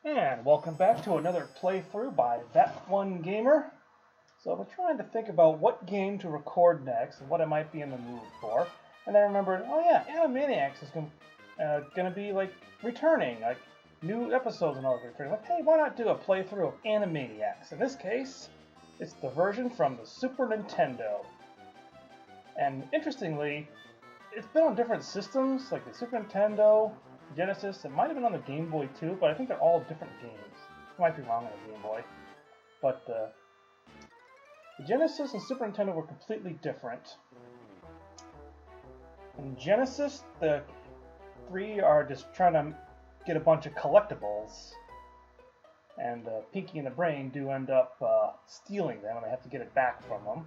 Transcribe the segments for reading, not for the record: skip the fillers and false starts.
And welcome back to another playthrough by That One Gamer. So I've been trying to think about what game to record next and what I might be in the mood for. And I remembered, oh yeah, Animaniacs is gonna be like returning, like new episodes and all that returning. Like, hey, why not do a playthrough of Animaniacs? In this case, it's the version from the Super Nintendo. And interestingly, it's been on different systems, like the Super Nintendo, Genesis. It might have been on the Game Boy too, but I think they're all different games. I might be wrong on the Game Boy. But the Genesis and Super Nintendo were completely different. In Genesis, the three are just trying to get a bunch of collectibles. And Pinky and the Brain do end up stealing them, and they have to get it back from them.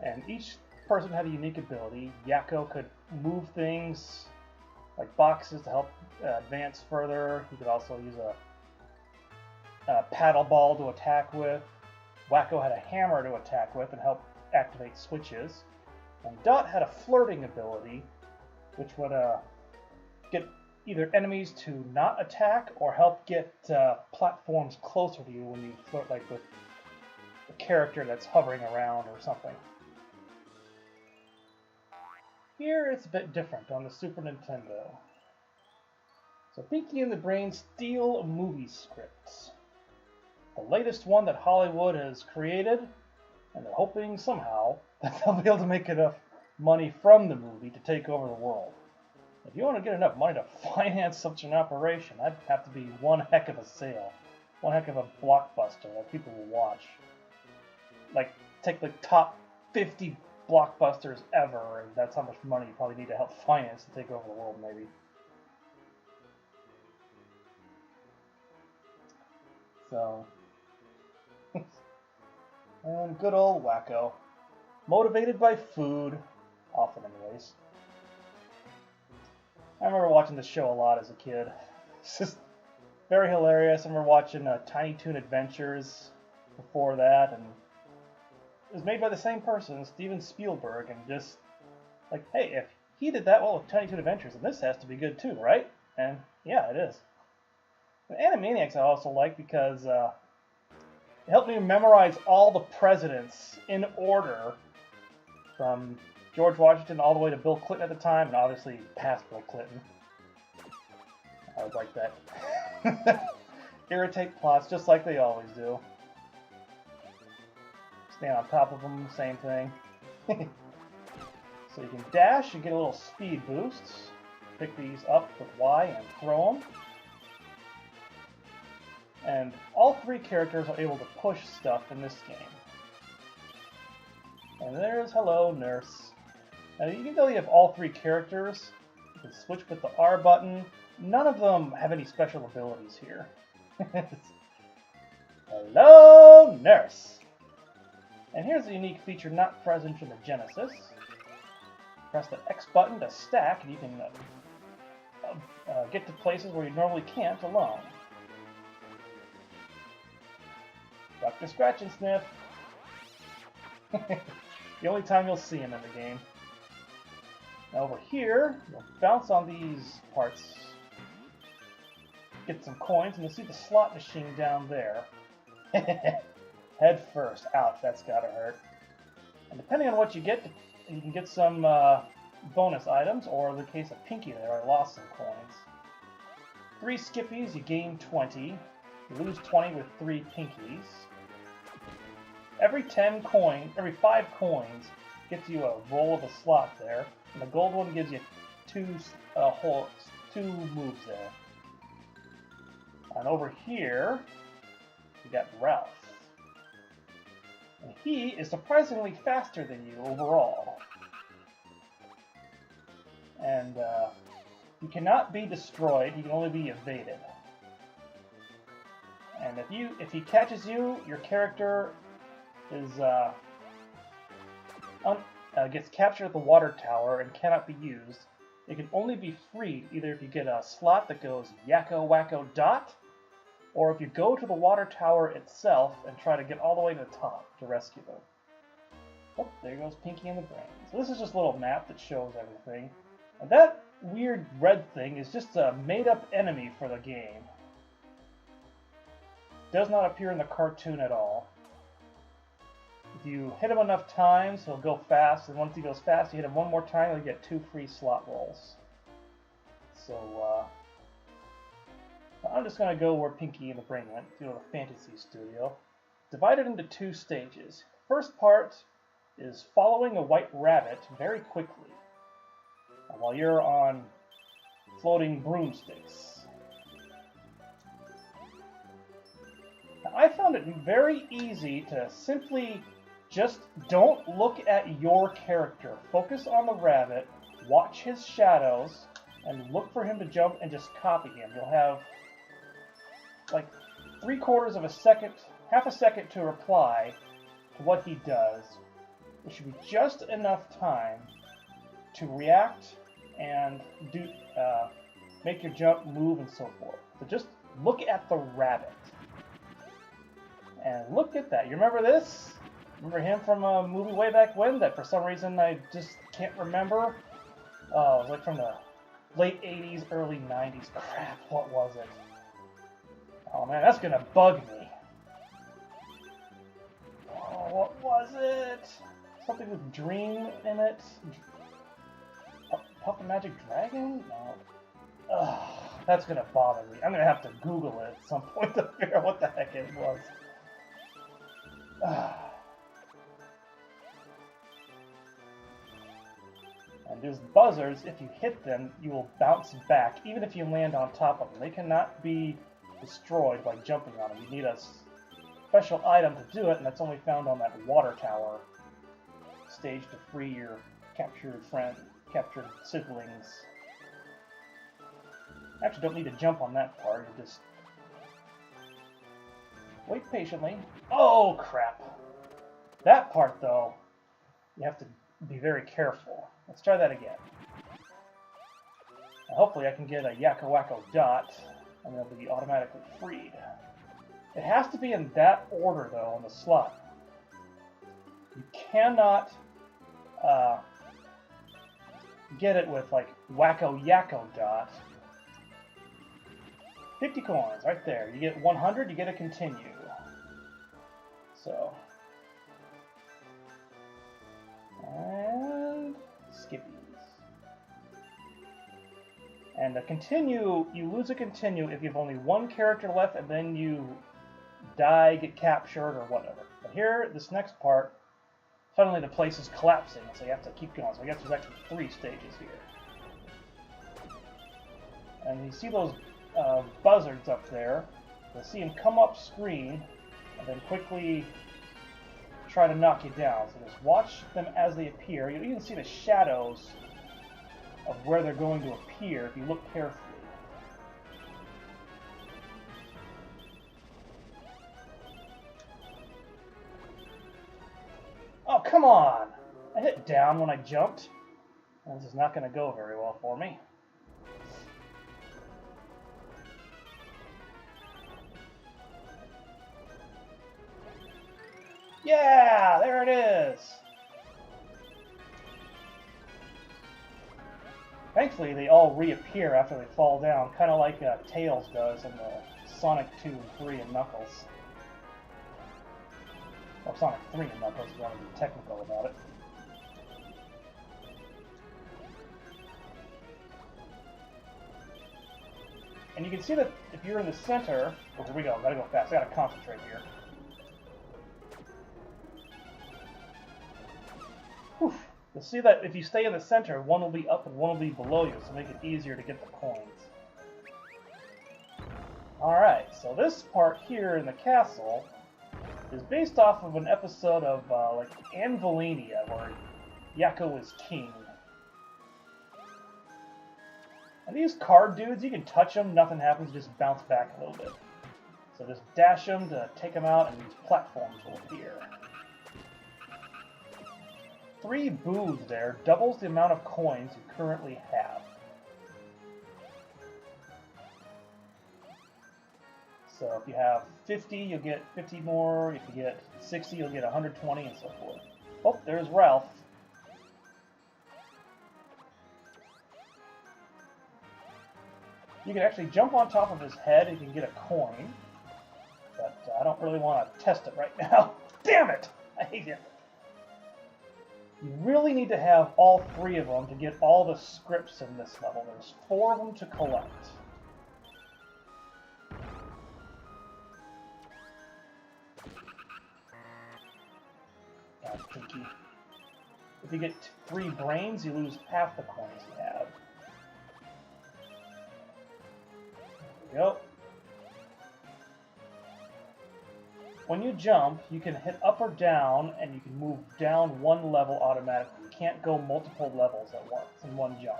And each person had a unique ability. Yakko could move things like boxes to help advance further. He could also use a paddle ball to attack with. Wacko had a hammer to attack with and help activate switches. And Dot had a flirting ability, which would get either enemies to not attack or help get platforms closer to you when you flirt, like with a character that's hovering around or something. Here it's a bit different on the Super Nintendo. So Pinky and the Brain steal a movie script. The latest one that Hollywood has created, and they're hoping somehow that they'll be able to make enough money from the movie to take over the world. If you want to get enough money to finance such an operation, that'd have to be one heck of a sale. One heck of a blockbuster that people will watch. Like, take the top 50 blockbusters ever, and that's how much money you probably need to help finance to take over the world, maybe. So, and good old Wacko, motivated by food, often anyways. I remember watching this show a lot as a kid. It's just very hilarious. I remember watching Tiny Toon Adventures before that, and it was made by the same person, Steven Spielberg, and just like, hey, if he did that well with Tiny Toon Adventures, then this has to be good too, right? And yeah, it is. And Animaniacs I also like because it helped me memorize all the presidents in order, from George Washington all the way to Bill Clinton at the time, and obviously past Bill Clinton. I would like that. Irritate plots just like they always do. Stand on top of them, same thing. So you can dash and get a little speed boost. Pick these up with Y and throw them. And all three characters are able to push stuff in this game. And there's Hello Nurse. Now even though you have all three characters, you can switch with the R button. None of them have any special abilities here. Hello Nurse! And here's a unique feature not present in the Genesis. Press the X button to stack, and you can get to places where you normally can't alone. Dr. Scratch and Sniff. The only time you'll see him in the game. Now over here, you'll bounce on these parts, get some coins, and you'll see the slot machine down there. Head first. Ouch, that's gotta hurt. And depending on what you get, you can get some bonus items, or in the case of Pinky there, I lost some coins. 3 Skippies, you gain 20. You lose 20 with 3 Pinkies. Every 5 coins gets you a roll of a slot there, and the gold one gives you 2 moves there. And over here, you got Ralph. And he is surprisingly faster than you overall. And he cannot be destroyed, he can only be evaded. And if he catches you, your character is gets captured at the water tower and cannot be used. It can only be freed either if you get a slot that goes Yakko Wacko Dot, or if you go to the water tower itself and try to get all the way to the top to rescue them. Oh, there goes Pinky and the Brain. So this is just a little map that shows everything. And that weird red thing is just a made-up enemy for the game. Does not appear in the cartoon at all. If you hit him enough times, he'll go fast, and once he goes fast, you hit him one more time, you'll get 2 free slot rolls. So, I'm just going to go where Pinky and the Brain went, to the Fantasy Studio. Divided into 2 stages. First part is following a white rabbit very quickly while you're on floating broomsticks. Now, I found it very easy to simply just don't look at your character. Focus on the rabbit, watch his shadows, and look for him to jump and just copy him. You'll have like 3/4 of a second, half a second to reply to what he does. There should be just enough time to react and do make your jump, move, and so forth. So just look at the rabbit. And look at that. You remember this? Remember him from a movie way back when that for some reason I just can't remember? Oh, it was like from the late 80s, early 90s. Crap, what was it? Oh man, that's gonna bug me. Oh, what was it? Something with Dream in it? Puff the Magic Dragon? No. Ugh, that's gonna bother me. I'm gonna have to Google it at some point to figure out what the heck it was. And there's buzzards. If you hit them, you will bounce back, even if you land on top of them. They cannot be destroyed by jumping on them. You need a special item to do it, and that's only found on that water tower stage to free your captured siblings. Actually, don't need to jump on that part. You just wait patiently. Oh, crap. That part, though, you have to be very careful. Let's try that again. Now, hopefully I can get a Yakko Wacko dot, and they'll be automatically freed. It has to be in that order, though, on the slot. You cannot get it with, like, Wacko Yakko dot. 50 coins, right there. You get 100, you get a continue. So. And skippies. And the continue, you lose a continue if you have only one character left and then you die, get captured, or whatever. But here, this next part, suddenly the place is collapsing, so you have to keep going. So I guess there's actually 3 stages here. And you see those buzzards up there. You'll see them come up screen and then quickly try to knock you down. So just watch them as they appear. You'll even see the shadows of where they're going to appear if you look carefully. Oh, come on! I hit down when I jumped. This is not going to go very well for me. Yeah, there it is. Thankfully, they all reappear after they fall down, kind of like Tails does in the Sonic 2 and 3 and Knuckles. Or Sonic 3 and Knuckles, if you want to be technical about it. And you can see that if you're in the center... Oh, here we go. Gotta go fast. I gotta concentrate here. Whew. You'll see that if you stay in the center, one will be up and one will be below you, so make it easier to get the coins. Alright, so this part here in the castle is based off of an episode of, like, Anvilania, where Yakko is king. And these card dudes, you can touch them, nothing happens, just bounce back a little bit. So just dash them to take them out, and these platforms will appear. 3 boos there doubles the amount of coins you currently have. So if you have 50, you'll get 50 more. If you get 60, you'll get 120, and so forth. Oh, there's Ralph. You can actually jump on top of his head and you can get a coin. But I don't really want to test it right now. Damn it! I hate it. You really need to have all 3 of them to get all the scripts in this level. There's 4 of them to collect. That's pinky. If you get 3 brains, you lose half the coins you have. There we go. When you jump, you can hit up or down, and you can move down 1 level automatically. You can't go multiple levels at once in one jump.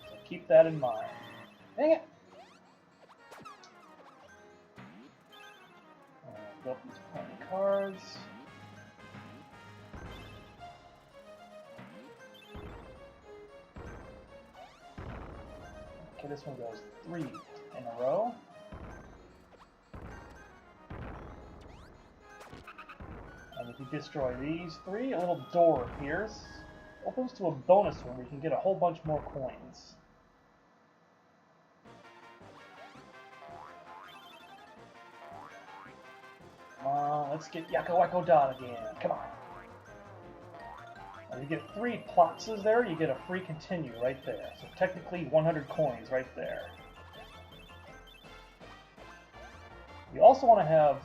So keep that in mind. Dang it! Go up these playing cards. Okay, this one goes 3 in a row. And if you destroy these 3, a little door appears. Opens to a bonus one where you can get a whole bunch more coins. Come on, let's get Yakko Wacko Dot again. Come on. And you get 3 ploxes there, you get a free continue right there. So technically 100 coins right there. You also want to have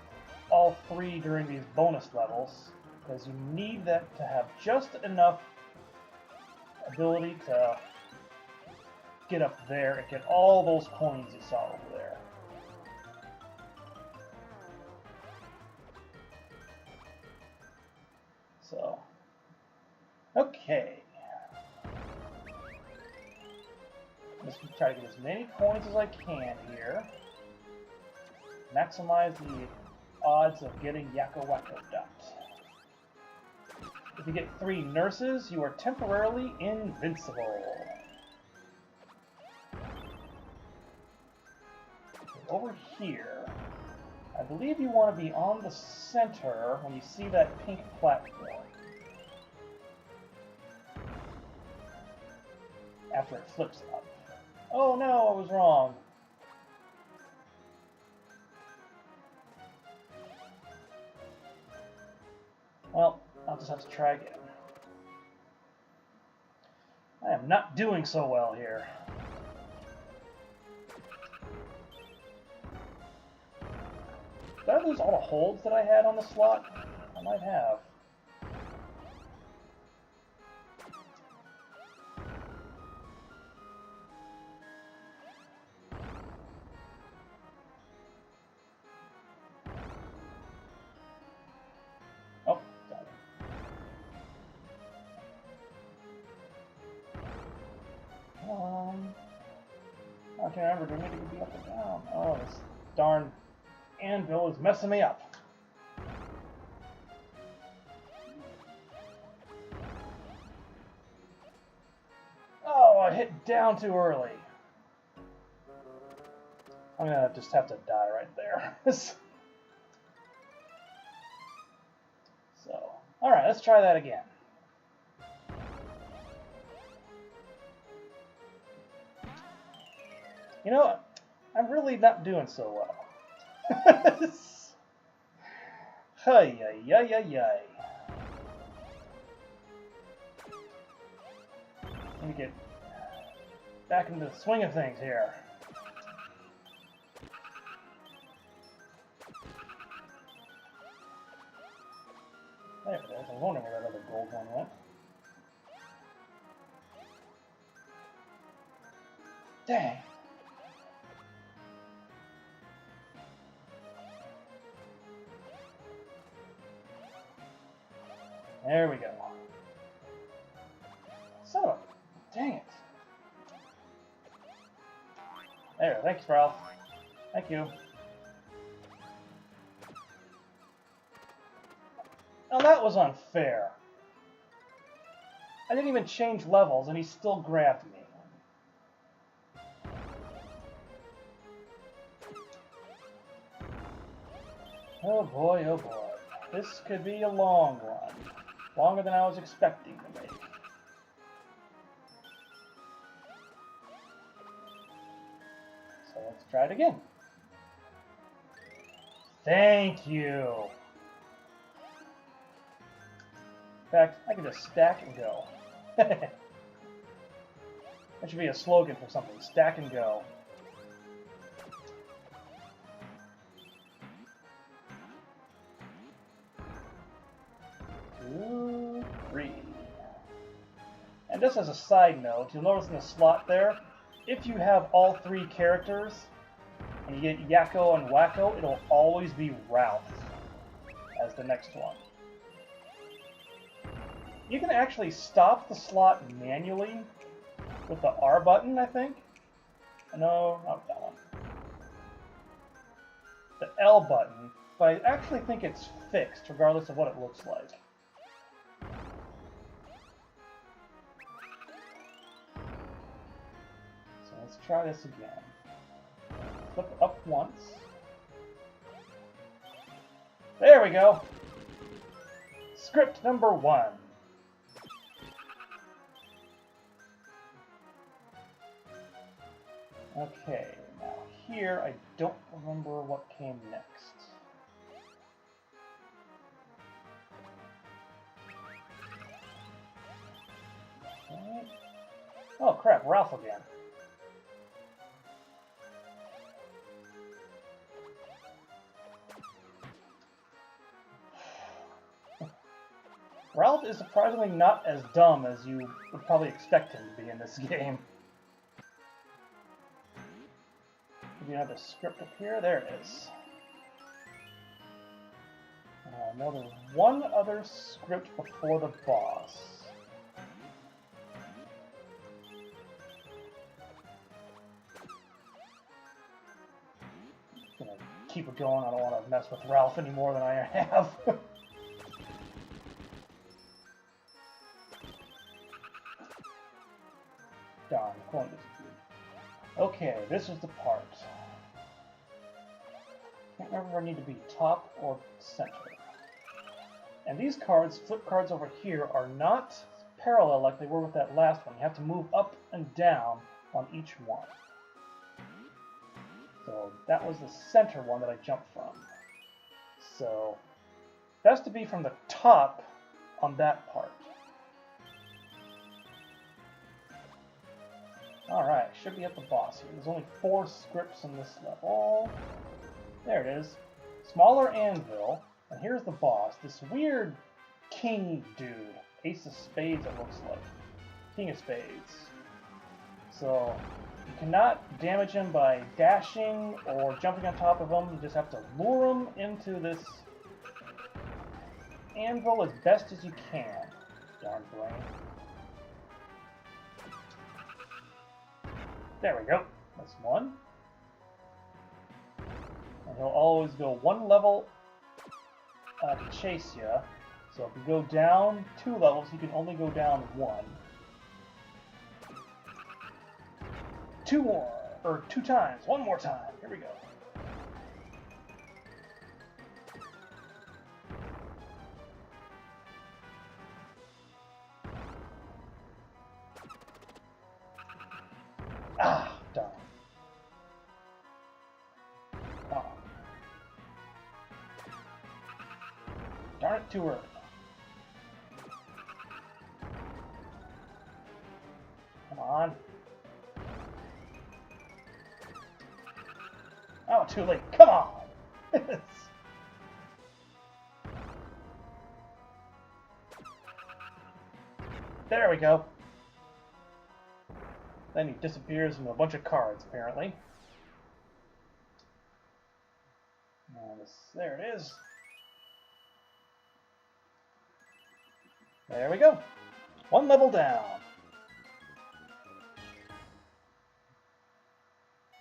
all 3 during these bonus levels, because you need that to have just enough ability to get up there and get all those coins you saw over there. So, okay. Just try to get as many coins as I can here. Maximize the odds of getting Yakko Wacko Dot. If you get 3 nurses, you are temporarily invincible. Over here, I believe you want to be on the center when you see that pink platform. After it flips up. Oh no, I was wrong. Well, I'll just have to try again. I am not doing so well here. Did I lose all the holds that I had on the slot? I might have. Oh, got it. I can't remember. Do I need to be up or down? Oh, this darn anvil is messing me up. Oh, I hit down too early. I'm gonna just have to die right there. So, alright, let's try that again. You know what? I'm really not doing so well. Hey, yay, yay, yay. Let me get back into the swing of things here. There it is. I was wondering where that other gold one went. Dang. There we go. Son of a... Dang it. There, thanks, Ralph. Thank you. Now that was unfair. I didn't even change levels and he still grabbed me. Oh boy, oh boy. This could be a long one. Longer than I was expecting to make. So let's try it again. Thank you. In fact, I can just stack and go. That should be a slogan for something. Stack and go. Two, three. And just as a side note, you'll notice in the slot there, if you have all three characters, and you get Yakko and Wacko, it'll always be Ralph as the next one. You can actually stop the slot manually with the R button, I think. No, not that one. The L button, but I actually think it's fixed regardless of what it looks like. So let's try this again. Flip up once. There we go. Script number 1. Okay, now here I don't remember what came next. Okay. Oh crap, Ralph again. Ralph is surprisingly not as dumb as you would probably expect him to be in this game. You have the script up here. There it is. I know there's one other script before the boss. I'm gonna keep it going. I don't want to mess with Ralph any more than I have. Darn, the coin disappeared. Okay, this is the part. Can't remember where I need to be, top or center. And these cards, flip cards over here, are not parallel like they were with that last one. You have to move up and down on each one. So that was the center one that I jumped from. So best to be from the top on that part. Alright, should be at the boss here. There's only 4 scripts in this level. There it is. Smaller anvil. And here's the boss. This weird king dude. Ace of spades, it looks like. King of spades. So, you cannot damage him by dashing or jumping on top of him. You just have to lure him into this anvil as best as you can. Darn brain. There we go. That's one. And he'll always go one level to chase you. So if you go down 2 levels, you can only go down 1. 2 more, or 2 times. 1 more time. Here we go. Ah, darn. Oh. Darn it, too early. Come on. Oh, too late. Come on! There we go. Then he disappears into a bunch of cards, apparently. And there it is. There we go. 1 level down.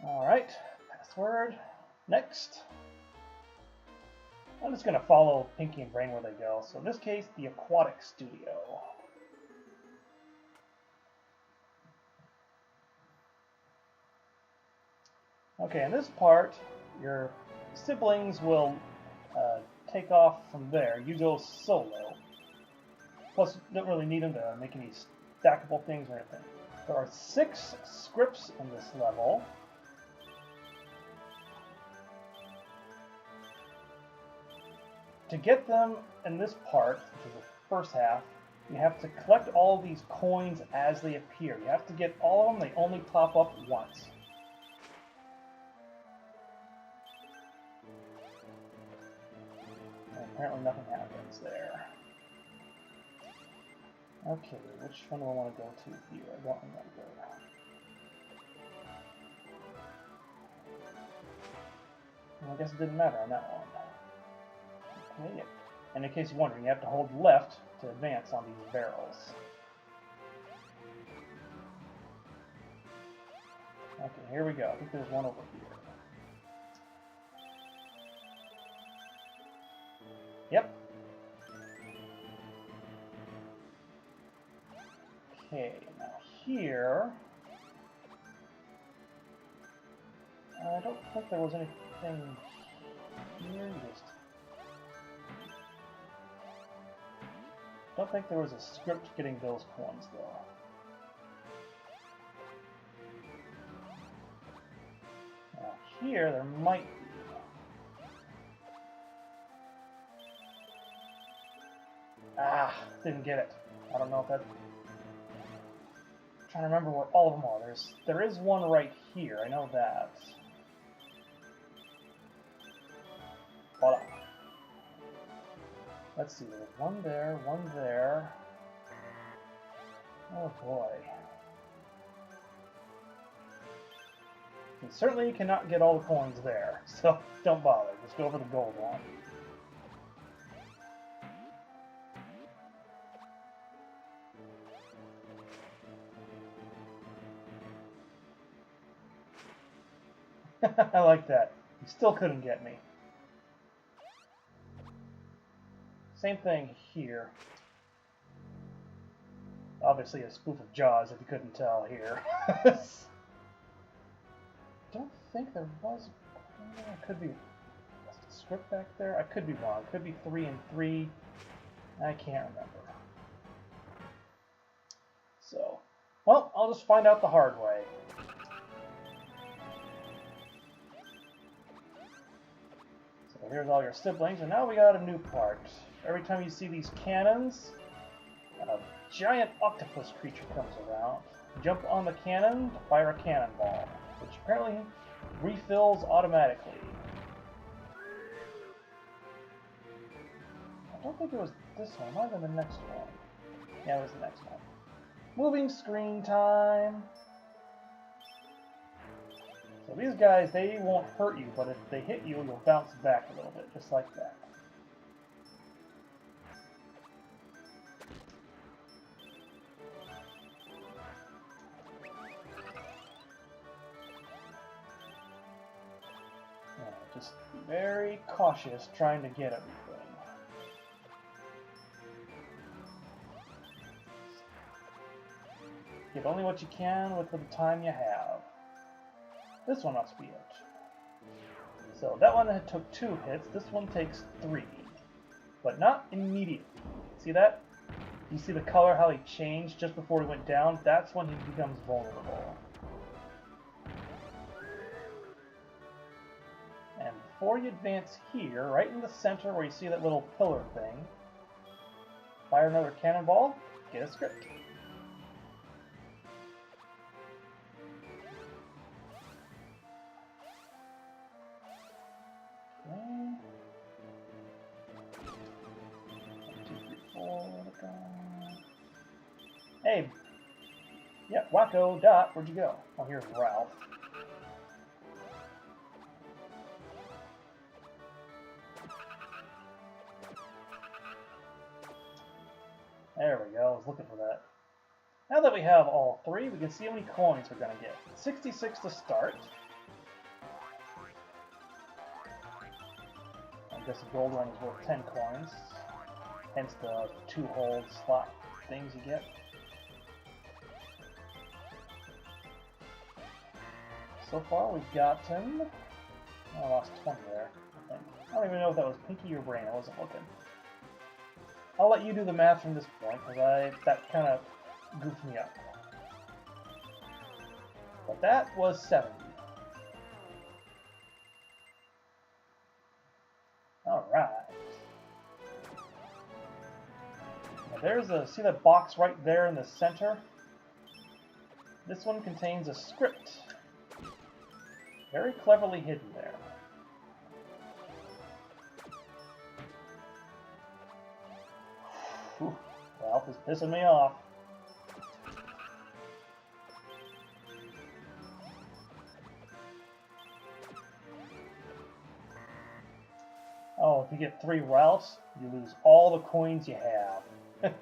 Alright, password. Next. I'm just going to follow Pinky and Brain where they go. So in this case, the Aquatic Studio. Okay, in this part, your siblings will take off from there. You go solo. Plus, you don't really need them to make any stackable things or anything. There are 6 scripts in this level. to get them in this part, which is the first half, you have to collect all these coins as they appear. You have to get all of them. They only pop up once. And apparently nothing happens there. Okay, which one do I want to go to here? I don't remember. Well, I guess it didn't matter on that one. Okay, and in case you're wondering, you have to hold left to advance on these barrels. Okay, here we go. I think there's one over here. Yep. Okay, now here... I don't think there was anything here. Don't think there was a script getting those coins, though. Now here, there might be. Ah, didn't get it. I don't know if that... I'm trying to remember what all of them are. There is one right here. I know that. Voila. Let's see, there's one there, one there. Oh boy. And certainly you cannot get all the coins there, so don't bother. Just go for the gold one. I like that. You still couldn't get me. Same thing here. Obviously a spoof of Jaws, if you couldn't tell here. Don't think there was... I could be... Was the script back there? I could be wrong. It could be 3 and 3. I can't remember. So, well, I'll just find out the hard way. So here's all your siblings, and now we got a new part. Every time you see these cannons, a giant octopus creature comes around. Jump on the cannon to fire a cannonball, which apparently refills automatically. I don't think it was this one. It might have been the next one. Yeah, it was the next one. Moving screen time. So these guys, they won't hurt you, but if they hit you, you'll bounce back a little bit, just like that. Just very cautious trying to get everything. Get only what you can with the time you have. This one must be it. So that one took 2 hits, this one takes 3. But not immediately. See that? You see the color, how he changed just before he went down? That's when he becomes vulnerable. And before you advance here, right in the center where you see that little pillar thing, fire another cannonball, get a script. Okay. 1, 2, 3, 4, hey! Yeah, Wacko, Dot, where'd you go? Oh, here's Ralph. There we go, I was looking for that. Now that we have all 3, we can see how many coins we're going to get. 66 to start. I guess the gold one is worth 10 coins. Hence the 2-hold slot things you get. So far we've gotten... Oh, I lost 20 there, I think. I don't even know if that was Pinky or Brain, I wasn't looking. I'll let you do the math from this point, because that kind of goofed me up. But that was 70. Alright. There's a, see that box right there in the center? This one contains a script. Very cleverly hidden there. Whew, Ralph is pissing me off. Oh, if you get 3 Ralphs, you lose all the coins you have. I'm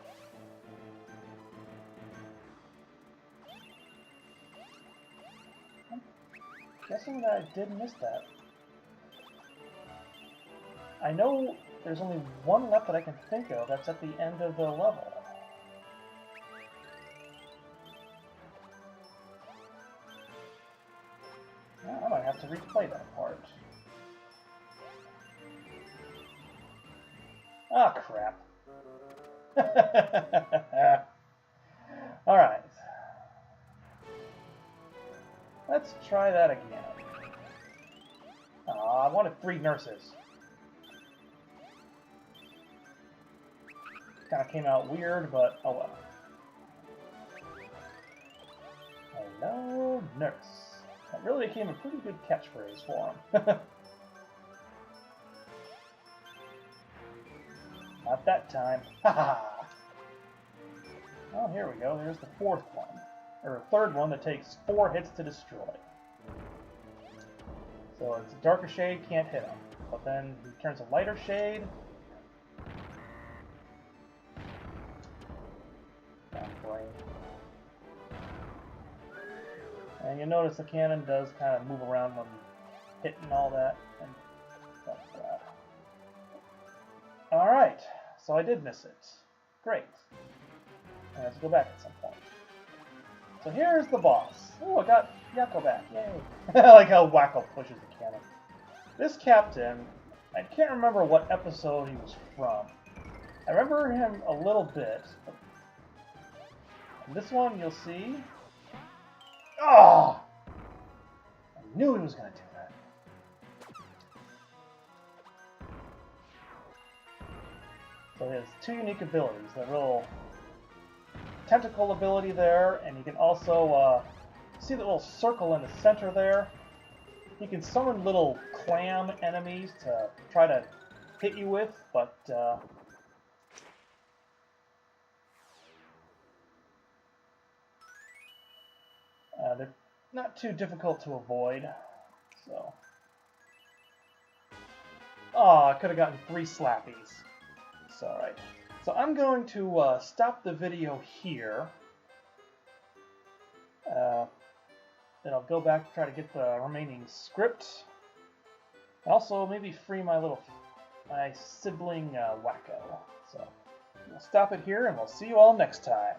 guessing that I did miss that. I know there's only one left that I can think of that's at the end of the level. Well, I might have to replay that part. Ah, oh, crap. Alright. Let's try that again. I wanted 3 nurses. Kind of came out weird, but oh well. Hello, nurse. That really became a pretty good catchphrase for him. Not that time. Haha! Oh, here we go. There's the 4th one. Or 3rd one that takes 4 hits to destroy. So it's a darker shade, can't hit him. But then he turns a lighter shade. And you notice the cannon does kind of move around when hitting all that. And that's that. Alright, so I did miss it. Great. I have to go back at some point. So here's the boss. Oh, I got Yakko back. Yay. I like how Wacko pushes the cannon. This captain, I can't remember what episode he was from. I remember him a little bit. In this one, you'll see... Oh! I knew he was going to do that. So he has 2 unique abilities. The little tentacle ability there, and you can also see the little circle in the center there. You can summon little clam enemies to try to hit you with, but they're not too difficult to avoid. So, oh, I could have gotten 3 slappies. It's alright. So I'm going to stop the video here. Then I'll go back and try to get the remaining script. Also, maybe free my sibling Wacko. So we'll stop it here, and we'll see you all next time.